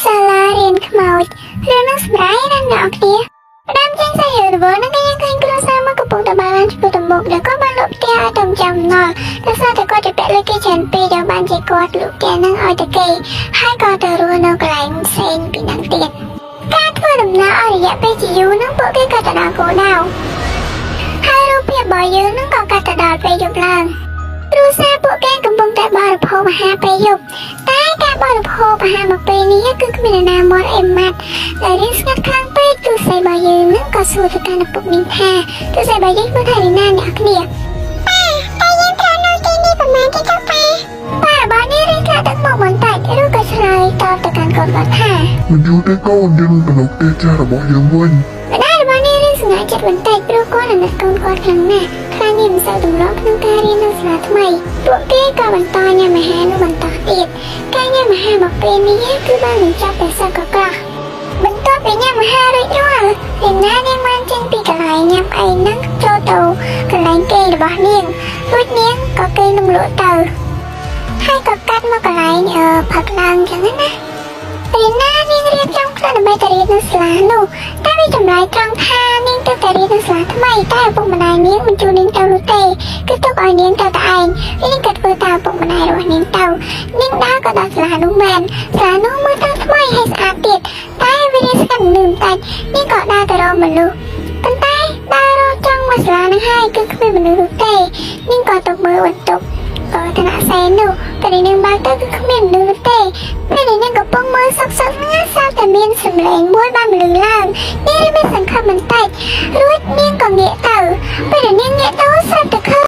សាលារៀនខ្មោចរឿងនឹងសម្រាប់អ្នកនរគ្នាផ្ដើមចេញសាយរវល់នឹងគេឃើញគ្រួសារមកកំពុងតបានចំពោះតមុខដែលក៏បានលុបផ្ទះឲ្យតំចំណល់ដោយសារតែគាត់ទៅពាក់លុយគេច្រើនពេកដល់បានជាគាត់លុបផ្ទះនឹងឲ្យទៅគេហើយក៏ទៅរស់នៅកន្លែងផ្សេងពីនឹងទៀតការធ្វើដំណើរអស់រយៈពេលជាយូរនឹងពួកគេក៏ទៅដល់គោលដៅហើយរូបភាពរបស់យើងនឹងក៏កាត់ទៅដល់ពេលយប់ឡើងគ្រួសារពួកគេកំពុងតែបរិភោគអាហារពេលយប់តែការបរិភោគអាហារមកពេលនេះគឺគ្មានអ្នកណាមកអេម៉ាត់ដែលរៀងស្ងាត់ខ្លាំងពេកទូស័យរបស់យើងនឹងក៏សួរទៅកាន់ឪពុកនាងថាទូស័យរបស់យើងមកថារីណាអ្នកគ្នាប៉ាតែយើងត្រូវនៅទីនេះប្រហែលទេចុះប៉ារបស់នេះរៀងខ្លាចទឹកមកបន្តិចឬក៏ឆ្លើយតបទៅកាន់កូនគាត់ថាមិនយូរទេកូនយើងទៅនៅផ្ទះចាស់របស់យើងវិញម្ដាយរបស់នាងរៀងស្ងាត់ចិត្តបន្តិចព្រោះគាត់អាណិតកូនគាត់ខ្លាំងណាស់ខ្លាចនាងមិនសូវទម្លាប់ក្នុងការរៀននៅសាលាថ្មីពួកគេក៏បន្តញ៉ាំអាហារនោះបន្តទៀតការញ៉ាំអាហារមកពេលនេះគឺបានបញ្ចប់តែសឹកកកបន្ទាប់ពីញ៉ាំអាហាររួចរាល់រីណានាងបានចេញពីកន្លែងញ៉ាំអីហ្នឹងចូលទៅកន្លែងគេងរបស់នាងរួចនាងក៏គេងនឹងលក់ទៅហើយក៏កាត់មកកន្លែងផឹកឡើងចឹងណារីណានាងរៀបចំខ្លួនដើម្បីទៅរៀននៅសាលានោះតែវាចម្លែកត្រង់ថានាងទៅតែរៀននៅសាលាថ្មីតែឪពុកម្ដាយនាងមិនជួយនាងទៅនោះទេគឺទុកឲ្យនាងទៅតែឯងនាងក៏ធ្វើតាមឪពុកម្ដាយរបស់នាងទៅនាងដើរក៏ដល់សាលានោះមែនសាលានោះមើលទៅថ្មីហើយស្អាតទៀតតែវារៀងស្ងាត់នឹងបន្តិចនាងក៏ដើរទៅរកមនុស្សប៉ុន្តែដើររកចង់មកសាលានឹងហើយគឺគ្មានមនុស្សនោះទេនាងក៏ទៅមើលបន្ទប់ក៏ឋានៈសែននោះក៏នាងបើកទៅគឺគ្មានមនុស្សនោះទេពេលនាងកំពុងមើលសុកៗហ្នឹងស្រាប់តែមានសំឡេងមួយបានបន្លឺឡើងនាងមានសង្ឃឹមបន្តិចរួចនាងក៏ងាកទៅពេលនាងងាកទៅស្រាប់តែឃើញ